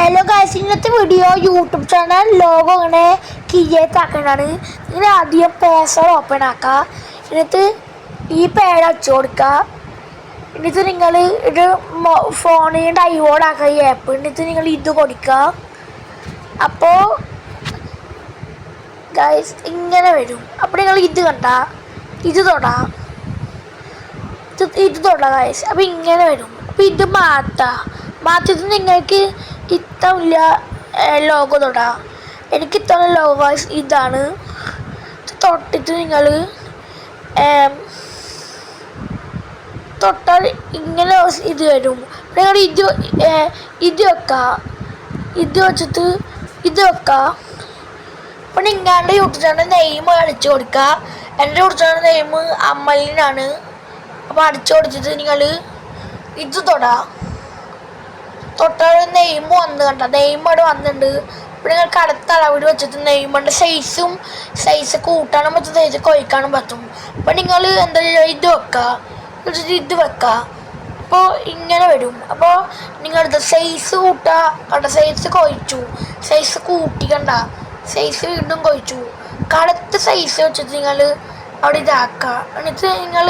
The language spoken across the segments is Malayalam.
ഹലോ ഗൈസ്, ഇന്നത്തെ വീഡിയോ യൂട്യൂബ് ചാനൽ ലോഗോ അങ്ങനെ ക്രിയേറ്റ് ആക്കാനാണ്. നിങ്ങൾ ആദ്യം പാസ്വേഡ് ഓപ്പൺ ആക്കുക. എന്നിട്ട് ഈ പേര് അടിച്ചു കൊടുക്കുക. എന്നിട്ട് നിങ്ങൾ ഇത് ഫോണിൽ ഡൗൺലോഡ് ആക്കുക ഈ ആപ്പ്. എന്നിട്ട് നിങ്ങൾ ഇത് കൊടുക്കുക. അപ്പോൾ ഗൈസ് ഇങ്ങനെ വരും. അപ്പോൾ നിങ്ങൾ ഇത് കണ്ട ഇത് തൊടാം, ഇത് തൊടാം ഗൈസ്. അപ്പോൾ ഇങ്ങനെ വരും. അപ്പോൾ ഇത് മാറ്റിയിട്ട് നിങ്ങൾക്ക് ഇത്തമില്ല ലോഗോ തൊടാം. എനിക്ക് ഇത്തവണ ലോഗോ ഇതാണ്. തൊട്ടിട്ട് നിങ്ങൾ തൊട്ടാൽ ഇങ്ങനെ ഇത് വരും. നിങ്ങൾ ഇത് വെക്കുക. ഇത് വെച്ചിട്ട് ഇത് വെക്കുക. അപ്പം നിങ്ങളുടെ യൂട്യൂബ് ചാനൽ നെയിം അടിച്ചു കൊടുക്കുക. എൻ്റെ യൂട്യൂബ് ചാനൽ നെയിം അമ്മലിനാണ്. അപ്പോൾ അടിച്ചു കൊടുത്തിട്ട് നിങ്ങൾ ഇത് തൊടാം. തൊട്ടാൽ നെയിം വന്ന് കണ്ട നെയിം അവിടെ വന്നിട്ടുണ്ട്. അപ്പോൾ നിങ്ങൾക്ക് അടുത്ത അളവിൽ വെച്ചിട്ട് നെയിമിൻ്റെ സൈസ് കൂട്ടാനും പറ്റും, സൈസ് കൊയ്ക്കാനും പറ്റും. അപ്പോൾ നിങ്ങൾ എന്താ ഇത് വെക്കുക, വെച്ചിട്ട് ഇത് വെക്കുക. അപ്പോൾ ഇങ്ങനെ വരും. അപ്പോൾ നിങ്ങളുടെ സൈസ് കൂട്ടുക. കണ്ട സൈസ് കൊയ്ച്ചു, സൈസ് കൂട്ടി കണ്ട സൈസ് വീണ്ടും കൊയ്ച്ചു. കടുത്ത സൈസ് വെച്ചിട്ട് നിങ്ങൾ അവിടെ ഇതാക്കുക. എന്നിട്ട് നിങ്ങൾ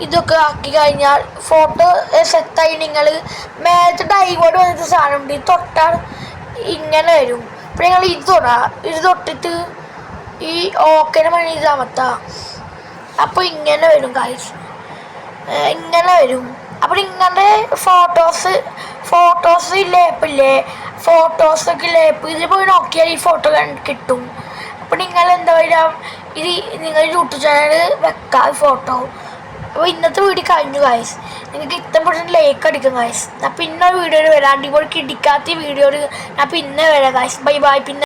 ഇതൊക്കെ ആക്കി കഴിഞ്ഞാൽ ഫോട്ടോ സെറ്റായി നിങ്ങൾ മേലത്തെ ഡൈവേർഡ് വന്നിട്ട് സാധനം ഉണ്ട്. തൊട്ടാൽ ഇങ്ങനെ വരും. അപ്പോൾ നിങ്ങൾ ഇത് തൊടാം. ഇത് തൊട്ടിട്ട് ഈ ഓക്കേനെ പണി ഇത് അമർത്താം. അപ്പോൾ ഇങ്ങനെ വരും ഗൈസ്, ഇങ്ങനെ വരും. അപ്പോൾ നിങ്ങളുടെ ഫോട്ടോസ് ലേപ്പില്ലേ, ഫോട്ടോസൊക്കെ ലേപ്പ് ഇതിൽ പോയി നോക്കിയാൽ ഈ ഫോട്ടോ കിട്ടും. അപ്പോൾ നിങ്ങൾ എന്താ പറയുക, ഇത് നിങ്ങൾ യൂട്യൂബ് ചാനൽ വെക്കാം ഫോട്ടോ. അപ്പോൾ ഇന്നത്തെ വീഡിയോ കഴിഞ്ഞു ഗൈസ്. നിങ്ങൾക്ക് ഇഷ്ടപ്പെട്ട ലൈക്ക് അടിക്കും ഗൈസ്. ഞാൻ പിന്നെ വീഡിയോയിൽ വരാം. അടിപൊളിക്ക് ഇടിക്കാത്ത വീഡിയോയിൽ ഞാൻ പിന്നെ വരാം ഗൈസ്. Bye bye. പിന്നെ